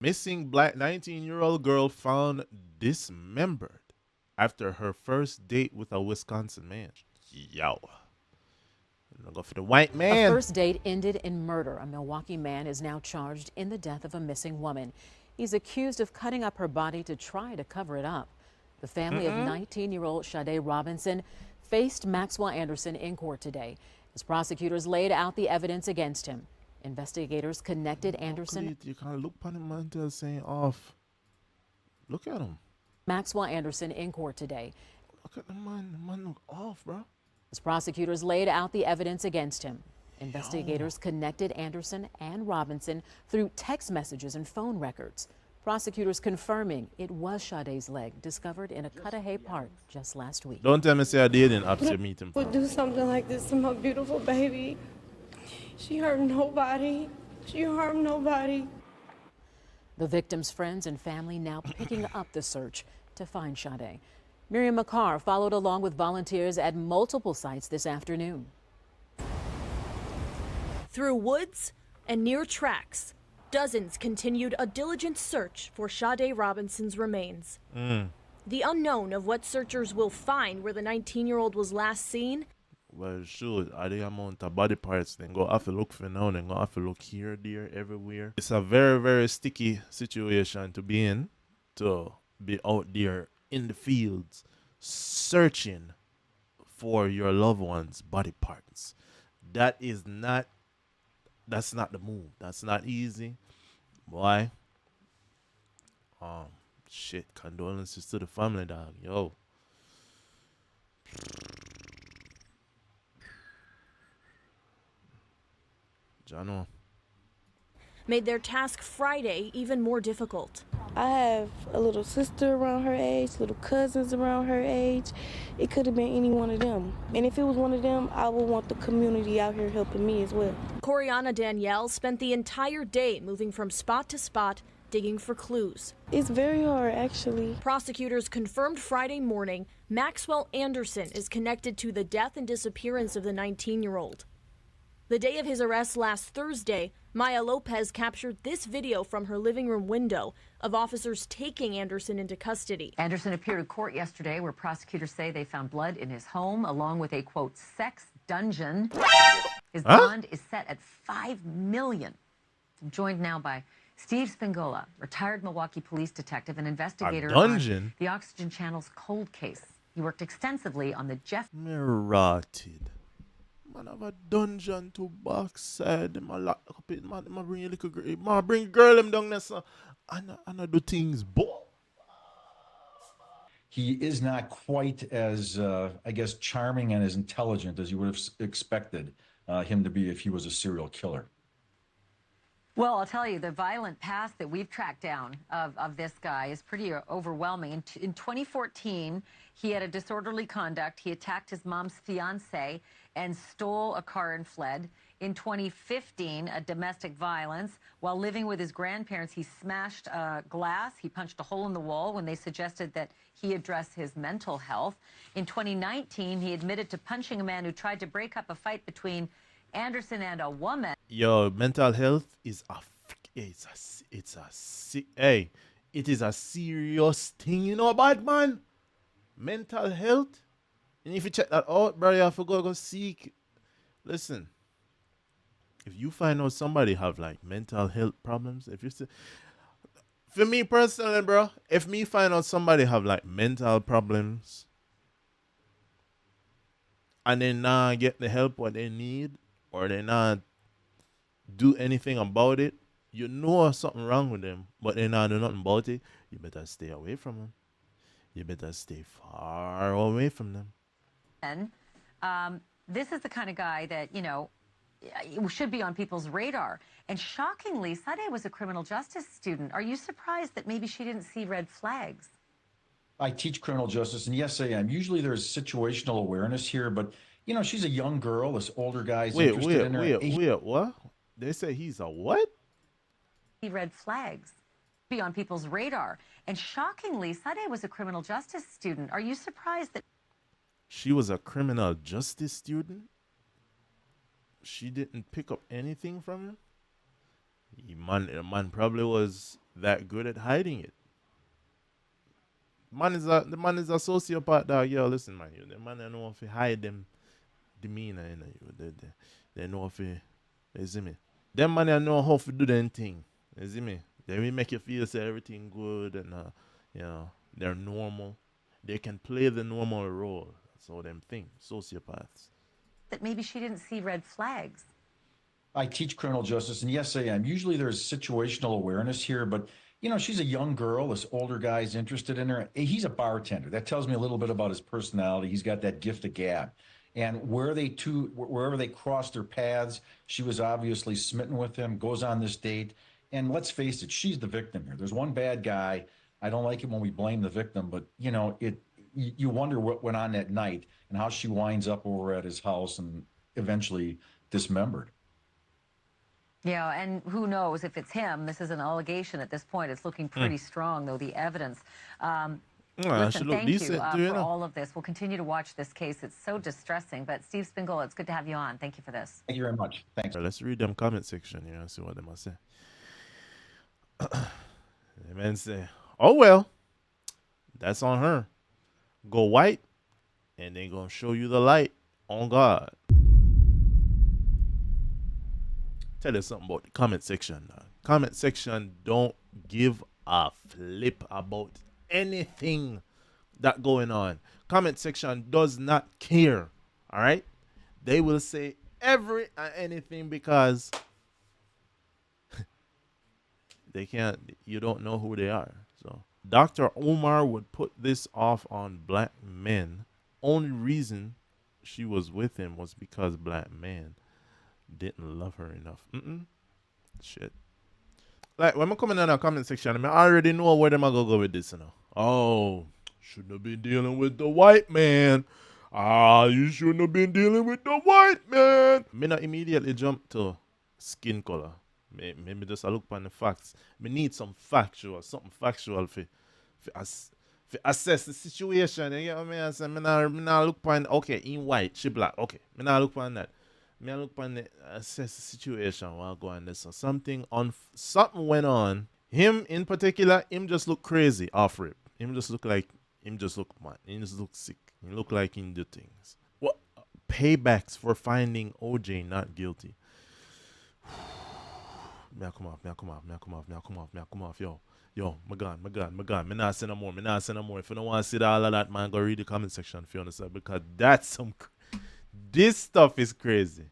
Missing black 19-year-old girl found dismembered after her first date with a Wisconsin man. Yo. I'm gonna go for the white A man. first date ended in murder. A Milwaukee man is now charged in the death of a missing woman. He's accused of cutting up her body to try to cover it up. The family of 19-year-old Sade Robinson faced Maxwell Anderson in court today as prosecutors laid out the evidence against him. Investigators connected Anderson. You can't look upon him until saying off. Look at him. Maxwell Anderson in court today. Look at the man. The man look off, bro. As prosecutors laid out the evidence against him, investigators connected Anderson and Robinson through text messages and phone records. Prosecutors confirming it was Sade's leg discovered in a Cudahy park just last week. Don't tell me say I didn't after meet him. Would do something like this to my beautiful baby. She hurt nobody. She harmed nobody. The victim's friends and family now picking up the search to find Sade. Miriam McCarr followed along with volunteers at multiple sites this afternoon. Through woods and near tracks, dozens continued a diligent search for Sade Robinson's remains. The unknown of what searchers will find where the 19-year-old was last seen. Well, sure, are the amount of body parts, then go have to look for now, then go have to look here, there, everywhere. It's a very, very sticky situation to be in, to be out there in the fields searching for your loved one's body parts. That's not the move. That's not easy. Boy. Shit, condolences to the family, dog. Yo. Jano. Made their task Friday even more difficult. I have a little sister around her age, little cousins around her age. It could have been any one of them. And if it was one of them, I would want the community out here helping me as well. Coriana Danielle spent the entire day moving from spot to spot, digging for clues. It's very hard, actually. Prosecutors confirmed Friday morning Maxwell Anderson is connected to the death and disappearance of the 19-year-old. The day of his arrest last Thursday, Maya Lopez captured this video from her living room window of officers taking Anderson into custody. Anderson appeared in court yesterday where prosecutors say they found blood in his home along with a, quote, sex dungeon. His bond is set at $5 million. I'm joined now by Steve Spingola, retired Milwaukee police detective and investigator on the Oxygen Channel's cold case. He worked extensively on the Jeff... Rotted. Man have a dungeon to backside. Man lock up it. Man bring a little girl. Man bring girl him down there, so and I do things. He is not quite as, I guess, charming and as intelligent as you would have expected him to be if he was a serial killer. Well, I'll tell you, the violent past that we've tracked down of this guy is pretty overwhelming. In 2014, he had a disorderly conduct. He attacked his mom's fiance and stole a car and fled. In 2015, a domestic violence. While living with his grandparents, he smashed glass. He punched a hole in the wall when they suggested that he address his mental health. In 2019, he admitted to punching a man who tried to break up a fight between Anderson and a woman. Yo, mental health is it is a serious thing, you know, bad man. Mental health. And if you check that out, bro, you have to go seek. Listen, if you find out somebody have like mental health problems, if you say, for me personally, bro, if me find out somebody have like mental problems and they not get the help what they need, or they not do anything about it, you know something wrong with them, but they not do nothing about it, you better stay away from them. You better stay far away from them. And this is the kind of guy that, you know, should be on people's radar. And shockingly, Sade was a criminal justice student. Are you surprised that maybe she didn't see red flags? I teach criminal justice, and yes, I am. Usually there's situational awareness here, but, you know, she's a young girl. This older guy's interested in her. Wait, what? They say he's a what? Red flags be on people's radar. And shockingly, Sade was a criminal justice student. Are you surprised that she was a criminal justice student? She didn't pick up anything from him? The man probably was that good at hiding it. The man is a sociopath, dog. Yo, listen, man. The man don't know if he hide them demeanor in you. They know if he, you see me. Them man don't know how to do them thing. You see me. They will make you feel say everything good and you know they're normal. They can play the normal role. So them thing, sociopaths. That maybe she didn't see red flags. I teach criminal justice, and yes, I am. Usually there's situational awareness here, but she's a young girl. This older guy's interested in her. He's a bartender. That tells me a little bit about his personality. He's got that gift of gab. And wherever they crossed their paths, she was obviously smitten with him, goes on this date. And let's face it, she's the victim here. There's one bad guy. I don't like it when we blame the victim, but you wonder what went on that night and how she winds up over at his house and eventually dismembered. Yeah, and who knows if it's him. This is an allegation at this point. It's looking pretty strong, though, the evidence. Listen, thank you for all of this. We'll continue to watch this case. It's so distressing. But Steve Spingle, it's good to have you on. Thank you for this. Thank you very much. Thanks. Let's read them comment section here and see what they must say. The men say, oh, well, that's on her. Go white, and they're going to show you the light on God. Tell you something about the comment section. Comment section don't give a flip about anything that going on. Comment section does not care. All right? They will say every and anything because they can't, you don't know who they are. So Dr. Omar would put this off on black men. Only reason she was with him was because black men didn't love her enough. Shit. Like, when I come in the comment section, I already know where them are going to go with this, Oh, shouldn't have been dealing with the white man. You shouldn't have been dealing with the white man. Me not immediately jump to skin color. Maybe just look on the facts. Me need something factual for assess the situation. You get what I say? Me not look on, okay, in white, she black. Okay, me not look on that. Me look on the assess the situation while going this. So something went on. Him in particular, him just look crazy off rip. Him just look mad. Him just look sick. He look like him do things. What paybacks for finding OJ not guilty? Me come off. Yo, my God. Me not say no more. If you don't want to see all of that, man, go read the comment section if you understand. Because that's this stuff is crazy.